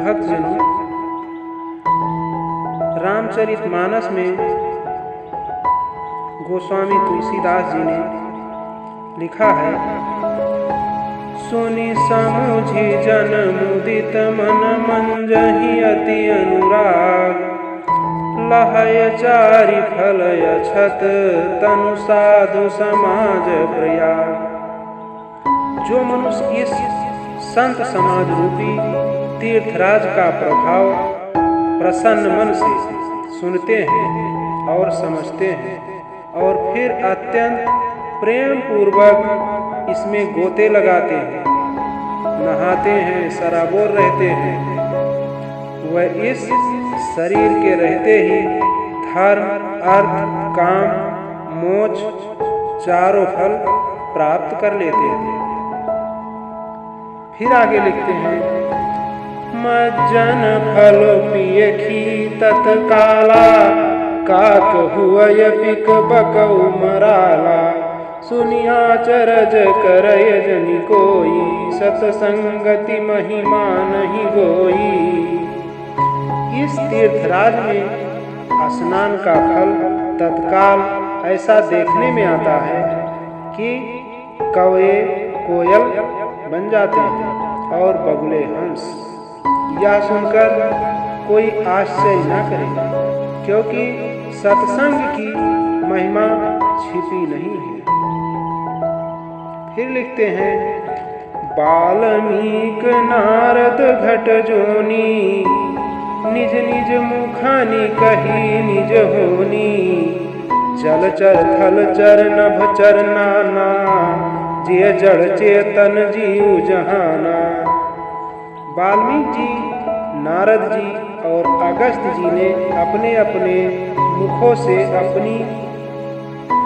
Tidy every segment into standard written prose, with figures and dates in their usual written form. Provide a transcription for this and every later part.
भक्तजनों, रामचरितमानस में गोस्वामी तुलसीदास जी ने लिखा है, सुनि समुझि जन मुदित मन मंजहि अति अनुराग, लहय चारि फलय छत तनु साधु समाज प्रयाग। जो मनुष्य इस संत समाज रूपी तीर्थराज का प्रभाव प्रसन्न मन से सुनते हैं और समझते हैं और फिर अत्यंत प्रेम पूर्वक इसमें गोते लगाते हैं, नहाते हैं, सराबोर रहते हैं, वह इस शरीर के रहते ही धर्म, अर्थ, काम, मोक्ष चारों फल प्राप्त कर लेते हैं। फिर आगे लिखते हैं, मज्जन फल पियखी तत्काला, काक हुअय पिक बकौ मराला, सुनिया चरज करय जनि कोई, सतसंगति महिमा नहीं गोई। इस तीर्थराज में स्नान का फल तत्काल ऐसा देखने में आता है कि कौवे कोयल बन जाते हैं और बगुले हंस। यह सुनकर कोई आश्चर्य न करे, क्योंकि सत्संग की महिमा छिपी नहीं है। फिर लिखते हैं, बाल्मीक नारद घट जोनी, निज निज मुखानि कही निज होनी, जलचर थलचर नभचर नाना, जे जड़ चेतन जीव जहाना। वाल्मीकि जी, नारद जी और अगस्त्य जी ने अपने अपने मुखों से अपनी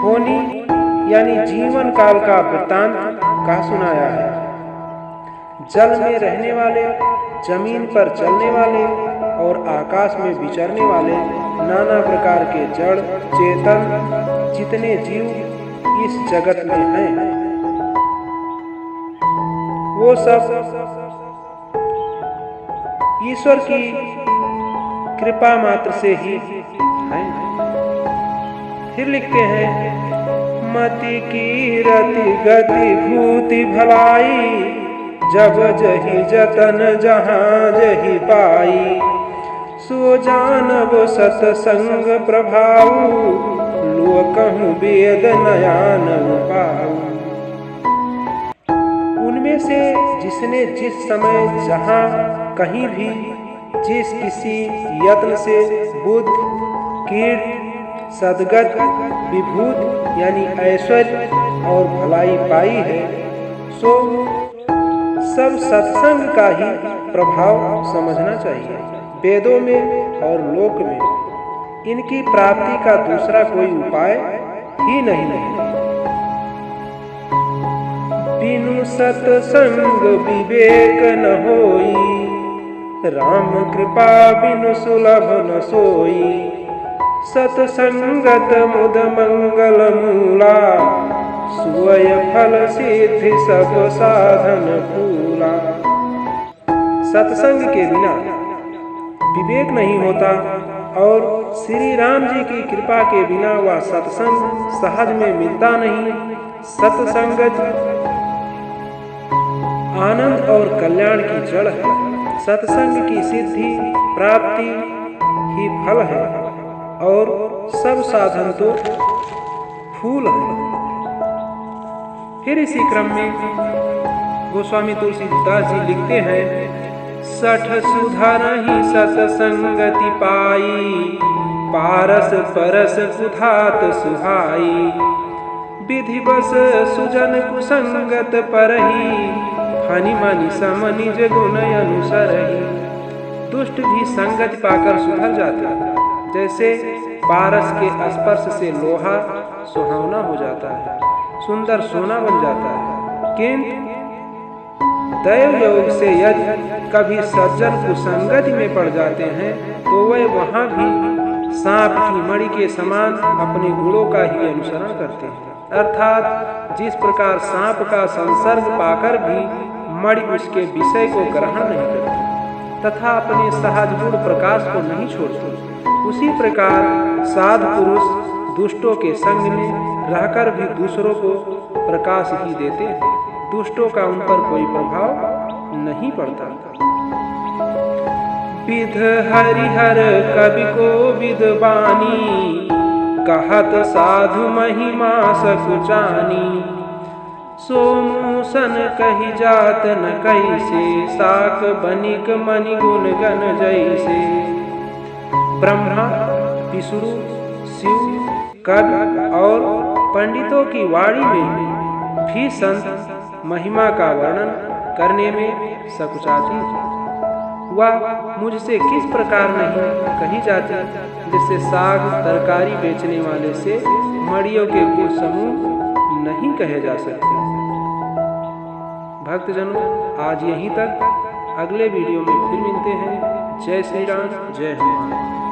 होनी यानी जीवन काल का वृत्तांत कहा सुनाया है। जल में रहने वाले, जमीन पर चलने वाले और आकाश में विचरने वाले नाना प्रकार के जड़ चेतन जितने जीव इस जगत में हैं, वो सब ईश्वर की कृपा मात्र से ही हैं। फिर लिखते हैं, मति की रति गति भूति भलाई, जब जही जतन जहाँ जही पाई, सो जानब सतसंग प्रभाऊ, लो कहूँ वेद नयान पाऊ। उनमें से जिसने जिस समय जहाँ कहीं भी जिस किसी यत्न से बुद्ध, कीर्ति, सद्गत, विभूत यानी ऐश्वर्य और भलाई पाई है, सो सब सत्संग का ही प्रभाव समझना चाहिए। वेदों में और लोक में इनकी प्राप्ति का दूसरा कोई उपाय ही नहीं है। बिनु सत्संग विवेक न होई, राम कृपा बिनु सुलभ न सोई, सतसंगत मुद मंगल मूला, सुअय फल सिद्धि सब साधन फूला। सत्संग के बिना विवेक नहीं होता और श्री राम जी की कृपा के बिना वह सत्संग सहज में मिलता नहीं। सत्संगत आनंद और कल्याण की जड़ है। सत्संग की सिद्धि प्राप्ति ही फल है और सब साधन तो फूल है। फिर इसी क्रम में गोस्वामी तुलसीदास जी लिखते हैं, सठ सुधरहि सतसंगति पाई, पारस परस कुधात सुहाई, विधि बस सुजन कुसंगत परही, हानि मानि सम निज गुण अनुसरही। दुष्ट भी संगति पाकर सुधर जाते हैं, जैसे पारस के स्पर्श से लोहा सुहावना हो जाता है, सुंदर सोना बन जाता है। किंतु दैव योग से यदि कभी सज्जन कुसंगति में पड़ जाते हैं तो वे वहां भी सांप की मणि के समान अपने गुणों का ही अनुसरण करते हैं। अर्थात जिस प्रकार सांप का संसर्ग पाकर भी मणि उसके विषय को ग्रहण नहीं करती, तथा अपने सहज गुण प्रकाश को नहीं छोड़ते, उसी प्रकार साधु पुरुष दुष्टों के संग में रहकर भी दूसरों को प्रकाश ही देते हैं। दुष्टों का उन पर कोई प्रभाव नहीं पड़ता। विध हरिहर कवि को विद्वानी, कहत साधु महिमा सकुचानी। सोमूसन कही जात न कैसे, साक बनिक मणि गुण गण जैसे। ब्रह्मा, विष्णु, शिव, कवि और पंडितों की वाणी में भी संत महिमा का वर्णन करने में सकुचाती है। वह मुझसे किस प्रकार नहीं कही जाती, जिससे साग तरकारी बेचने वाले से मड़ियों के कुछ समूह नहीं कहे जा सकते। भक्तजनों, आज यहीं तक। अगले वीडियो में फिर मिलते हैं। जय श्री राम, जय हनुमान।